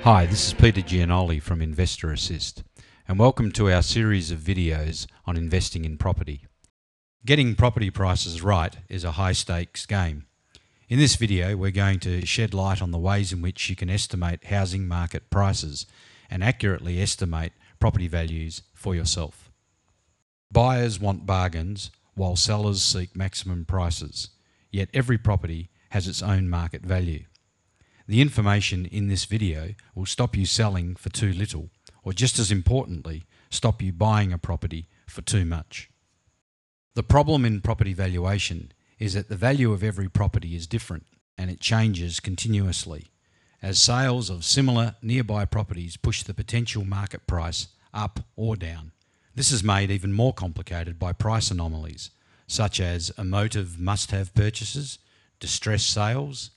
Hi, this is Peter Gianoli from Investor Assist, and welcome to our series of videos on investing in property. Getting property prices right is a high-stakes game. In this video, we're going to shed light on the ways in which you can estimate housing market prices and accurately estimate property values for yourself. Buyers want bargains while sellers seek maximum prices, yet every property has its own market value. The information in this video will stop you selling for too little, or just as importantly, stop you buying a property for too much. The problem in property valuation is that the value of every property is different and it changes continuously, as sales of similar nearby properties push the potential market price up or down. This is made even more complicated by price anomalies, such as emotive must-have purchases, distressed sales,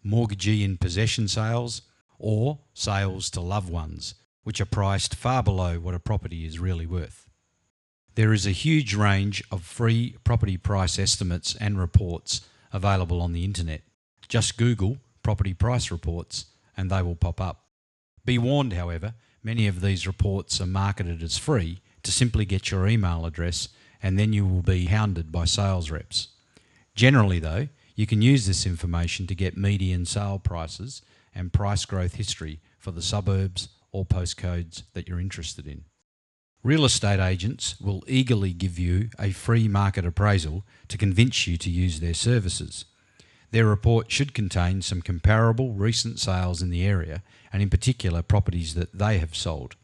mortgagee in possession sales, or sales to loved ones, which are priced far below what a property is really worth. There is a huge range of free property price estimates and reports available on the internet. Just Google property price reports and they will pop up. Be warned, however, many of these reports are marketed as free to simply get your email address, and then you will be hounded by sales reps. Generally though, you can use this information to get median sale prices and price growth history for the suburbs or postcodes that you're interested in. Real estate agents will eagerly give you a free market appraisal to convince you to use their services. Their report should contain some comparable recent sales in the area, and in particular properties that they have sold.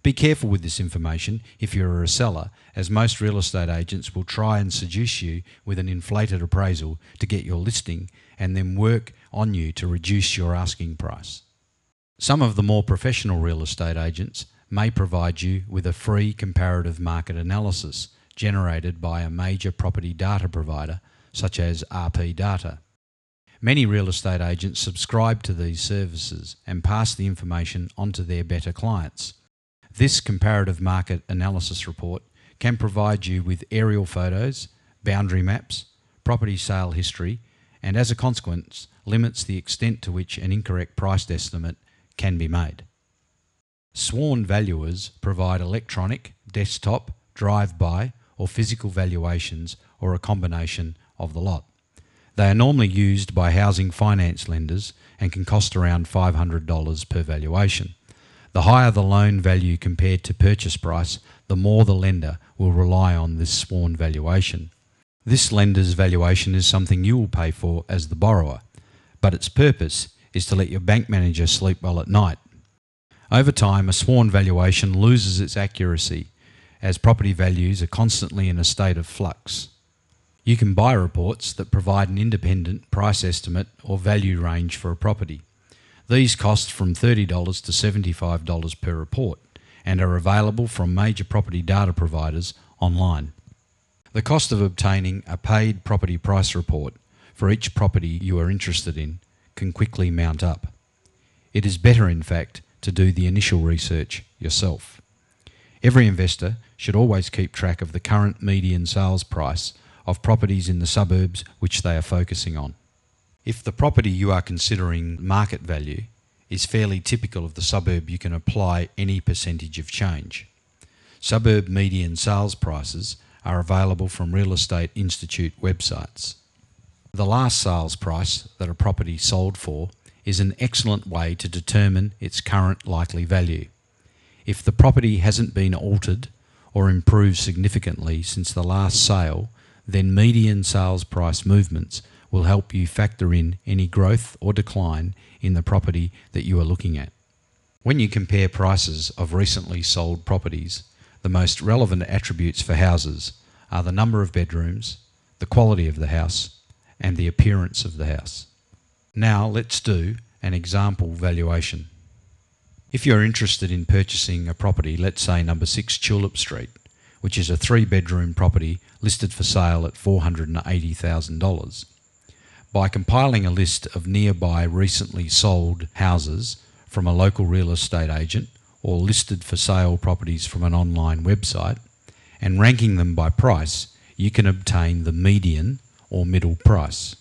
Be careful with this information if you're a seller, as most real estate agents will try and seduce you with an inflated appraisal to get your listing and then work on you to reduce your asking price. Some of the more professional real estate agents may provide you with a free comparative market analysis generated by a major property data provider such as RP Data. Many real estate agents subscribe to these services and pass the information on to their better clients. This comparative market analysis report can provide you with aerial photos, boundary maps, property sale history, and as a consequence, limits the extent to which an incorrect price estimate can be made. Sworn valuers provide electronic, desktop, drive-by, or physical valuations, or a combination of the lot. They are normally used by housing finance lenders and can cost around $500 per valuation. The higher the loan value compared to purchase price, the more the lender will rely on this sworn valuation. This lender's valuation is something you will pay for as the borrower, but its purpose is to let your bank manager sleep well at night. Over time, a sworn valuation loses its accuracy as property values are constantly in a state of flux. You can buy reports that provide an independent price estimate or value range for a property. These cost from $30 to $75 per report and are available from major property data providers online. The cost of obtaining a paid property price report for each property you are interested in can quickly mount up. It is better, in fact, to do the initial research yourself. Every investor should always keep track of the current median sales price of properties in the suburbs which they are focusing on. If the property you are considering market value is fairly typical of the suburb, you can apply any percentage of change. Suburb median sales prices are available from Real Estate Institute websites. The last sales price that a property sold for is an excellent way to determine its current likely value. If the property hasn't been altered or improved significantly since the last sale, then median sales price movements will help you factor in any growth or decline in the property that you are looking at. When you compare prices of recently sold properties, the most relevant attributes for houses are the number of bedrooms, the quality of the house, and the appearance of the house. Now let's do an example valuation. If you're interested in purchasing a property, let's say number 6 Tulip Street, which is a 3-bedroom property listed for sale at $480,000. By compiling a list of nearby recently sold houses from a local real estate agent or listed for sale properties from an online website and ranking them by price, you can obtain the median or middle price.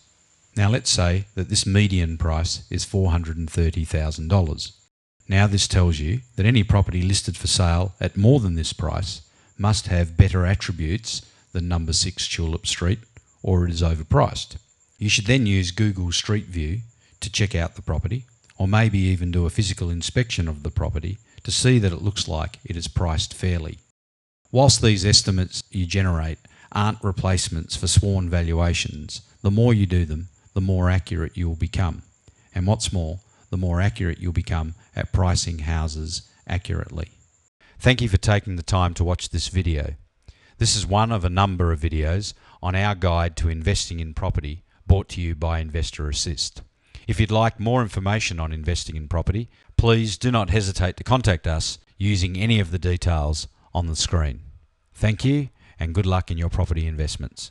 Now let's say that this median price is $430,000. Now this tells you that any property listed for sale at more than this price must have better attributes than number 6 Tulip Street, or it is overpriced. You should then use Google Street View to check out the property, or maybe even do a physical inspection of the property to see that it looks like it is priced fairly. Whilst these estimates you generate aren't replacements for sworn valuations, the more you do them, the more accurate you will become. And what's more, the more accurate you'll become at pricing houses accurately. Thank you for taking the time to watch this video. This is one of a number of videos on our guide to investing in property, brought to you by Investor Assist. If you'd like more information on investing in property, please do not hesitate to contact us using any of the details on the screen. Thank you and good luck in your property investments.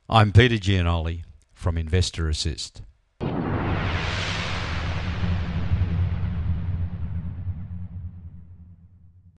I'm Peter Gianoli from Investor Assist.